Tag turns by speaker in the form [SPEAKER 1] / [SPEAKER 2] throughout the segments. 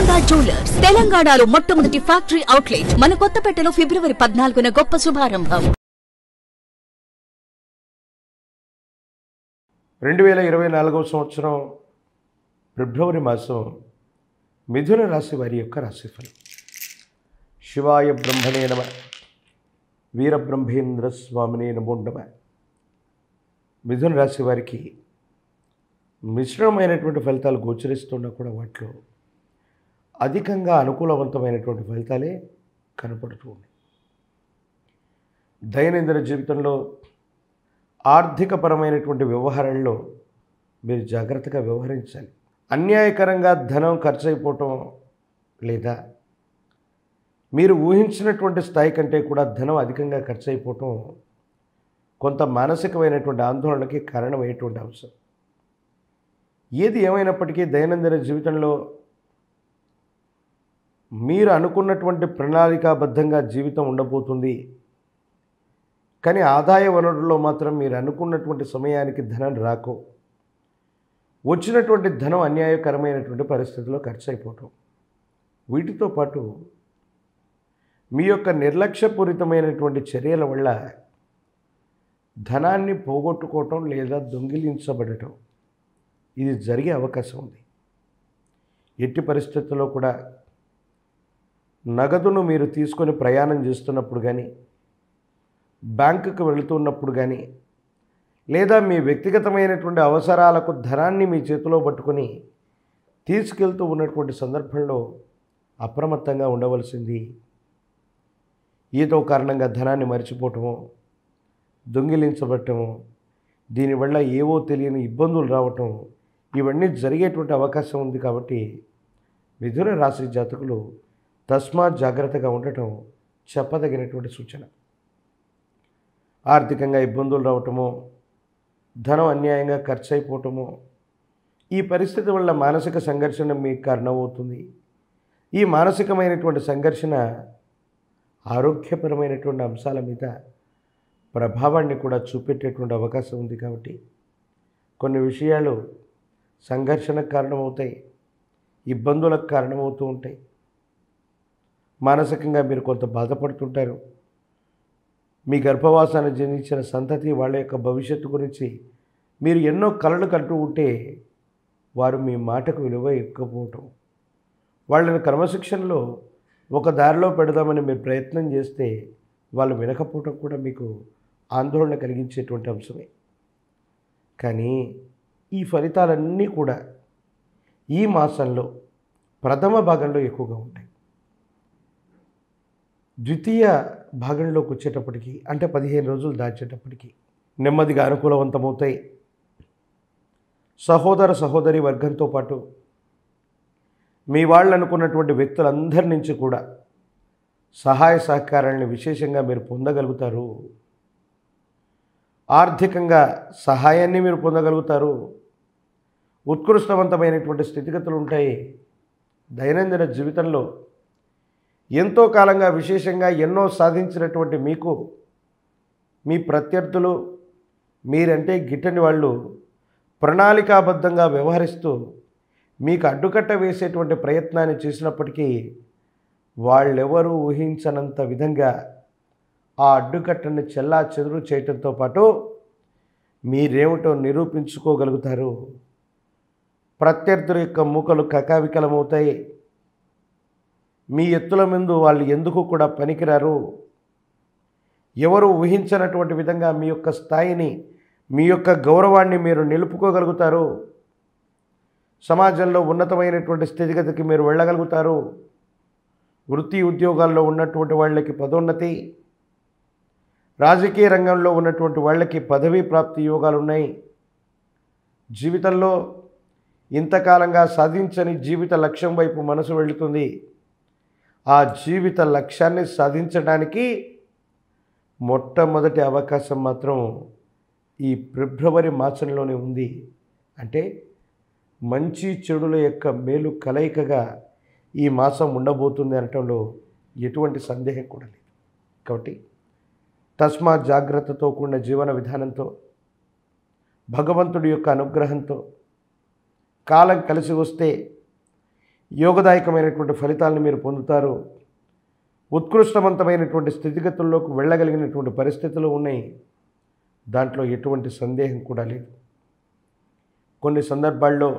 [SPEAKER 1] Golconda jewellers తెలంగాణలో మొట్టమొదటి factory outlet మన కొత్తపేటలో ఫిబ్రవరి 14న గొప్ప శుభారంభం.
[SPEAKER 2] 2024 సంవత్సరం ఫిబ్రవరి మాసం మిథున రాశి వారి యొక్క రాశిఫలం. శివాయ బ్రహ్మణే నమః, వీరబ్రహ్మేంద్ర స్వామినే నమో నమః. మిథున రాశి వారికి మిశ్రమమైనటువంటి ఫలితాలు గోచరిస్తున్నా కూడా వాటిలో అధికంగా అనుకూలవంతమైనటువంటి ఫలితాలే కనపడుతూ ఉన్నాయి. దైనందిన జీవితంలో ఆర్థికపరమైనటువంటి వ్యవహారాల్లో మీరు జాగ్రత్తగా వ్యవహరించాలి. అన్యాయకరంగా ధనం ఖర్చు అయిపోవటం లేదా మీరు ఊహించినటువంటి స్థాయి కంటే కూడా ధనం అధికంగా ఖర్చు అయిపోవటం కొంత మానసికమైనటువంటి ఆందోళనకి కారణమయ్యేటువంటి అంశం. ఏది ఏమైనప్పటికీ దైనందిన జీవితంలో మీరు అనుకున్నటువంటి ప్రణాళికాబద్ధంగా జీవితం ఉండబోతుంది. కానీ ఆదాయ వనరుల్లో మాత్రం మీరు అనుకున్నటువంటి సమయానికి ధనం రాకో, వచ్చినటువంటి ధనం అన్యాయకరమైనటువంటి పరిస్థితుల్లో ఖర్చు అయిపోవటం, వీటితో పాటు మీ యొక్క నిర్లక్ష్యపూరితమైనటువంటి చర్యల వల్ల ధనాన్ని పోగొట్టుకోవటం లేదా దొంగిలించబడటం ఇది జరిగే అవకాశం ఉంది. ఎట్టి పరిస్థితుల్లో కూడా నగదును మీరు తీసుకొని ప్రయాణం చేస్తున్నప్పుడు కానీ, బ్యాంకుకు వెళుతున్నప్పుడు కానీ, లేదా మీ వ్యక్తిగతమైనటువంటి అవసరాలకు ధనాన్ని మీ చేతిలో పట్టుకొని తీసుకెళ్తూ ఉన్నటువంటి సందర్భంలో అప్రమత్తంగా ఉండవలసింది. ఏదో కారణంగా ధనాన్ని మర్చిపోవటము, దొంగిలించబడటము, దీనివల్ల ఏవో తెలియని ఇబ్బందులు రావటం, ఇవన్నీ జరిగేటువంటి అవకాశం ఉంది. కాబట్టి మిథున రాశి జాతకులు తస్మాత్ జాగ్రత్తగా ఉండటం చెప్పదగినటువంటి సూచన. ఆర్థికంగా ఇబ్బందులు రావటము, ధనం అన్యాయంగా ఖర్చు అయిపోవటము, ఈ పరిస్థితి వల్ల మానసిక సంఘర్షణ మీకు కారణమవుతుంది. ఈ మానసికమైనటువంటి సంఘర్షణ ఆరోగ్యపరమైనటువంటి అంశాల మీద ప్రభావాన్ని కూడా చూపెట్టేటువంటి అవకాశం ఉంది. కాబట్టి కొన్ని విషయాలు సంఘర్షణకు కారణమవుతాయి, ఇబ్బందులకు కారణమవుతూ ఉంటాయి. మానసికంగా మీరు కొంత బాధపడుతుంటారు. మీ గర్భవాసాన్ని జనించిన సంతతి వాళ్ళ యొక్క భవిష్యత్తు గురించి మీరు ఎన్నో కలలు కంటూ ఉంటే వారు మీ మాటకు విలువ ఇవ్వకపోవటం, వాళ్ళని క్రమశిక్షణలో ఒక దారిలో పెడదామని మీరు ప్రయత్నం చేస్తే వాళ్ళు వినకపోవటం కూడా మీకు ఆందోళన కలిగించేటువంటి అంశమే. కానీ ఈ ఫలితాలన్నీ కూడా ఈ మాసంలో ప్రథమ భాగంలో ఎక్కువగా ఉంటాయి. ద్వితీయ భాగంలోకి వచ్చేటప్పటికి, అంటే 15 రోజులు దాచేటప్పటికి నెమ్మదిగా అనుకూలవంతమవుతాయి. సహోదర సహోదరి వర్గంతో పాటు మీ వాళ్ళు అనుకున్నటువంటి వ్యక్తులందరి నుంచి కూడా సహాయ సహకారాలను విశేషంగా మీరు పొందగలుగుతారు. ఆర్థికంగా సహాయాన్ని మీరు పొందగలుగుతారు. ఉత్కృష్టవంతమైనటువంటి స్థితిగతులు ఉంటాయి. దైనందిన జీవితంలో ఎంతో కాలంగా విశేషంగా ఎన్నో సాధించినటువంటి మీకు మీ ప్రత్యర్థులు, మీరంటే గిట్టని వాళ్ళు ప్రణాళికాబద్ధంగా వ్యవహరిస్తూ మీకు అడ్డుకట్ట వేసేటువంటి ప్రయత్నాన్ని చేసినప్పటికీ వాళ్ళెవరూ ఊహించనంత విధంగా ఆ అడ్డుకట్టని చెల్లా చెదురు చేయటంతో పాటు మీరేమిటో నిరూపించుకోగలుగుతారు. ప్రత్యర్థుల యొక్క మూకలు కకావికలమవుతాయి. మీ ఎత్తుల ముందు వాళ్ళు ఎందుకు కూడా పనికిరారు. ఎవరు ఊహించనటువంటి విధంగా మీ యొక్క స్థాయిని, మీ యొక్క గౌరవాన్ని మీరు నిలుపుకోగలుగుతారు. సమాజంలో ఉన్నతమైనటువంటి స్థితిగతికి మీరు వెళ్ళగలుగుతారు. వృత్తి ఉద్యోగాల్లో ఉన్నటువంటి వాళ్ళకి పదోన్నతి, రాజకీయ రంగంలో ఉన్నటువంటి వాళ్ళకి పదవీ ప్రాప్తి యోగాలు ఉన్నాయి. జీవితంలో ఇంతకాలంగా సాధించని జీవిత లక్ష్యం వైపు మనసు వెళుతుంది. ఆ జీవిత లక్ష్యాన్ని సాధించడానికి మొట్టమొదటి అవకాశం మాత్రం ఈ ఫిబ్రవరి మాసంలోనే ఉంది. అంటే మంచి చెడుల యొక్క మేలు కలయికగా ఈ మాసం ఉండబోతుంది అనటంలో ఎటువంటి సందేహం కూడా లేదు. కాబట్టి తస్మాత్ జాగ్రత్తతో కూడిన జీవన విధానంతో, భగవంతుడి యొక్క అనుగ్రహంతో కాలం కలిసి వస్తే యోగదాయకమైనటువంటి ఫలితాలను మీరు పొందుతారు. ఉత్కృష్టవంతమైనటువంటి స్థితిగతుల్లోకి వెళ్ళగలిగినటువంటి పరిస్థితులు ఉన్నాయి. దాంట్లో ఎటువంటి సందేహం కూడా లేదు. కొన్ని సందర్భాల్లో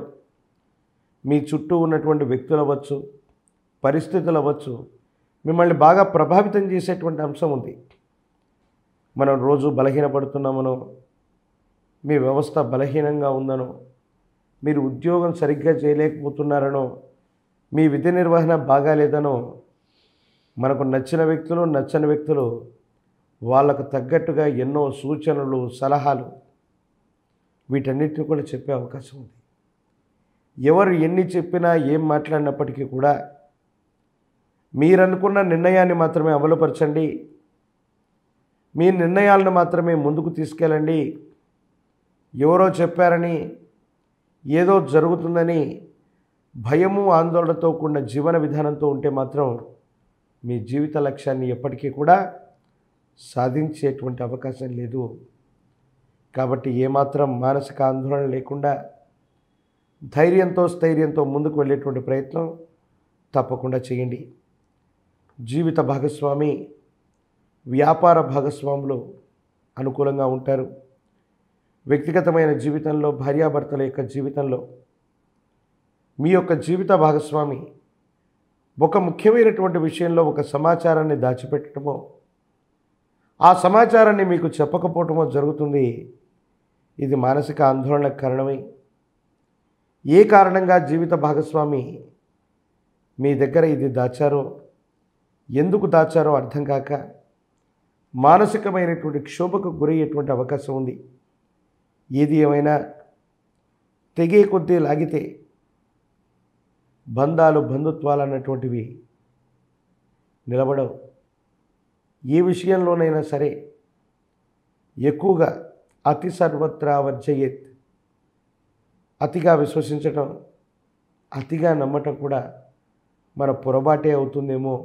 [SPEAKER 2] మీ చుట్టూ ఉన్నటువంటి వ్యక్తులు అవ్వచ్చు, పరిస్థితులు అవ్వచ్చు, మిమ్మల్ని బాగా ప్రభావితం చేసేటువంటి అంశం ఉంది. మనం రోజు బలహీనపడుతున్నామనో, మీ వ్యవస్థ బలహీనంగా ఉందనో, మీరు ఉద్యోగం సరిగ్గా చేయలేకపోతున్నారనో, మీ విధి నిర్వహణ బాగాలేదనో, మనకు నచ్చిన వ్యక్తులు, నచ్చని వ్యక్తులు వాళ్ళకు తగ్గట్టుగా ఎన్నో సూచనలు, సలహాలు వీటన్నిటిని కూడా చెప్పే అవకాశం ఉంది. ఎవరు ఎన్ని చెప్పినా ఏం మాట్లాడినప్పటికీ కూడా మీరనుకున్న నిర్ణయాన్ని మాత్రమే అమలుపరచండి. మీ నిర్ణయాలను మాత్రమే ముందుకు తీసుకెళ్ళండి. ఎవరో చెప్పారని, ఏదో జరుగుతుందని భయము, ఆందోళనతో కూడిన జీవన విధానంతో ఉంటే మాత్రం మీ జీవిత లక్ష్యాన్ని ఎప్పటికీ కూడా సాధించేటువంటి అవకాశం లేదు. కాబట్టి ఏమాత్రం మానసిక ఆందోళన లేకుండా ధైర్యంతో, స్థైర్యంతో ముందుకు వెళ్ళేటువంటి ప్రయత్నం తప్పకుండా చేయండి. జీవిత భాగస్వామి, వ్యాపార భాగస్వాములు అనుకూలంగా ఉంటారు. వ్యక్తిగతమైన జీవితంలో, భార్యాభర్తల యొక్క జీవితంలో మీ యొక్క జీవిత భాగస్వామి ఒక ముఖ్యమైనటువంటి విషయంలో ఒక సమాచారాన్ని దాచిపెట్టడమో, ఆ సమాచారాన్ని మీకు చెప్పకపోవటమో జరుగుతుంది. ఇది మానసిక ఆందోళనకు కారణమై, ఏ కారణంగా జీవిత భాగస్వామి మీ దగ్గర ఇది దాచారో, ఎందుకు దాచారో అర్థం కాక మానసికమైనటువంటి క్షోభకు గురయ్యేటువంటి అవకాశం ఉంది. ఏది ఏమైనా తెగే కొద్దీ లాగితే బంధాలు, బంధుత్వాలు అన్నటువంటివి నిలబడవు. ఏ విషయంలోనైనా సరే ఎక్కువగా అతి సర్వత్రా వర్జయేత్, అతిగా విశ్వసించటం, అతిగా నమ్మటం కూడా మన పొరపాటే అవుతుందేమో.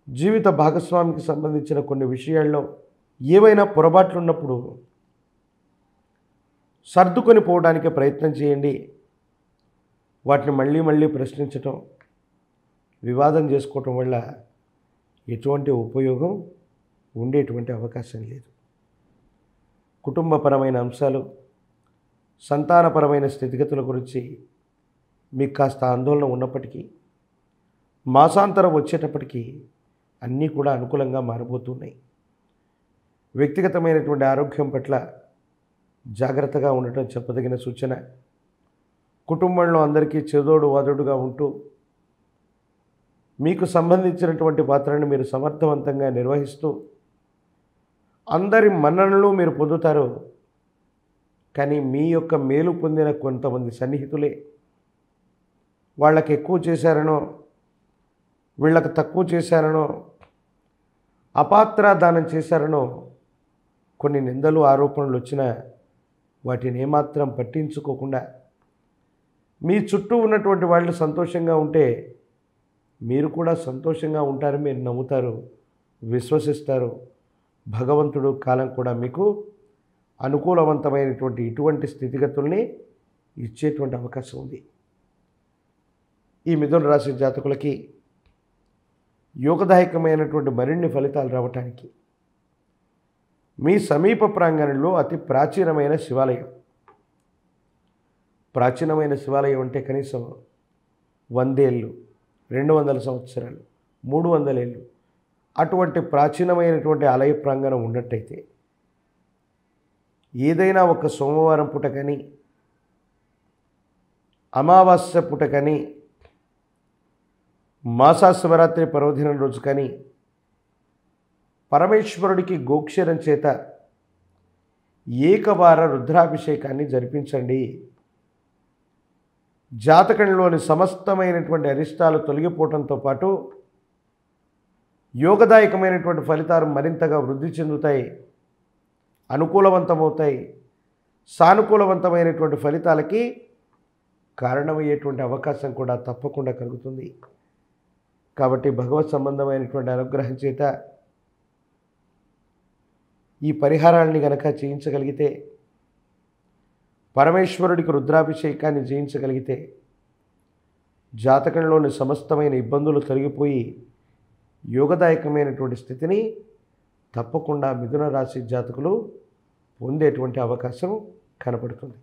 [SPEAKER 2] జీవిత భాగస్వామికి సంబంధించిన కొన్ని విషయాల్లో ఏవైనా పొరపాట్లు ఉన్నప్పుడు సర్దుకొని పోవడానికి ప్రయత్నం చేయండి. వాటిని మళ్ళీ మళ్ళీ ప్రశ్నించటం, వివాదం చేసుకోవటం వల్ల ఎటువంటి ఉపయోగం ఉండేటువంటి అవకాశం లేదు. కుటుంబపరమైన అంశాలు, సంతానపరమైన స్థితిగతుల గురించి మీకు కాస్త ఆందోళన ఉన్నప్పటికీ, మాసాంతరం వచ్చేటప్పటికీ అన్నీ కూడా అనుకూలంగా మారబోతున్నాయి. వ్యక్తిగతమైనటువంటి ఆరోగ్యం పట్ల జాగ్రత్తగా ఉండటం చెప్పదగిన సూచన. కుటుంబంలో అందరికీ చేదోడు వాదోడుగా ఉంటూ మీకు సంబంధించినటువంటి పాత్రను మీరు సమర్థవంతంగా నిర్వహిస్తూ అందరి మన్ననలు మీరు పొందుతారు. కానీ మీ యొక్క మేలు పొందిన కొంతమంది సన్నిహితులే వాళ్ళకి ఎక్కువ చేశారనో, వీళ్ళకి తక్కువ చేశారనో, అపాత్రాదానం చేశారనో కొన్ని నిందలు, ఆరోపణలు వచ్చినా వాటిని ఏమాత్రం పట్టించుకోకుండా మీ చుట్టూ ఉన్నటువంటి వాళ్ళు సంతోషంగా ఉంటే మీరు కూడా సంతోషంగా ఉంటారు, మీరు నమ్ముతారు, విశ్వసిస్తారు. భగవంతుడు కాలం కూడా మీకు అనుకూలవంతమైనటువంటి ఇటువంటి స్థితిగతుల్ని ఇచ్చేటువంటి అవకాశం ఉంది. ఈ మిథున రాశి జాతకులకి యోగదాయకమైనటువంటి మరిన్ని ఫలితాలు రావటానికి మీ సమీప ప్రాంగణంలో అతి ప్రాచీనమైన శివాలయం, ప్రాచీనమైన శివాలయం అంటే కనీసం 100 ఏళ్ళు, 200 సంవత్సరాలు, 300 ఏళ్ళు అటువంటి ప్రాచీనమైనటువంటి ఆలయ ప్రాంగణం ఉన్నట్టయితే ఏదైనా ఒక సోమవారం పూట కానీ, అమావాస్య పూట కానీ, మాసా శివరాత్రి పర్వదినం రోజు కానీ పరమేశ్వరుడికి గోక్షరం చేత ఏకవార రుద్రాభిషేకాన్ని జరిపించండి. జాతకంలోని సమస్తమైనటువంటి అరిష్టాలు తొలగిపోవడంతో పాటు యోగదాయకమైనటువంటి ఫలితాలు మరింతగా వృద్ధి చెందుతాయి, అనుకూలవంతమవుతాయి. సానుకూలవంతమైనటువంటి ఫలితాలకి కారణమయ్యేటువంటి అవకాశం కూడా తప్పకుండా కలుగుతుంది. కాబట్టి భగవత్ సంబంధమైనటువంటి అనుగ్రహం చేత ఈ పరిహారాలని గనక చేయించగలిగితే, పరమేశ్వరుడికి రుద్రాభిషేకాన్ని చేయించగలిగితే జాతకంలోని సమస్తమైన ఇబ్బందులు తొలగిపోయి యోగదాయకమైనటువంటి స్థితిని తప్పకుండా మిథున రాశి జాతకులు పొందేటువంటి అవకాశం కనపడుతుంది.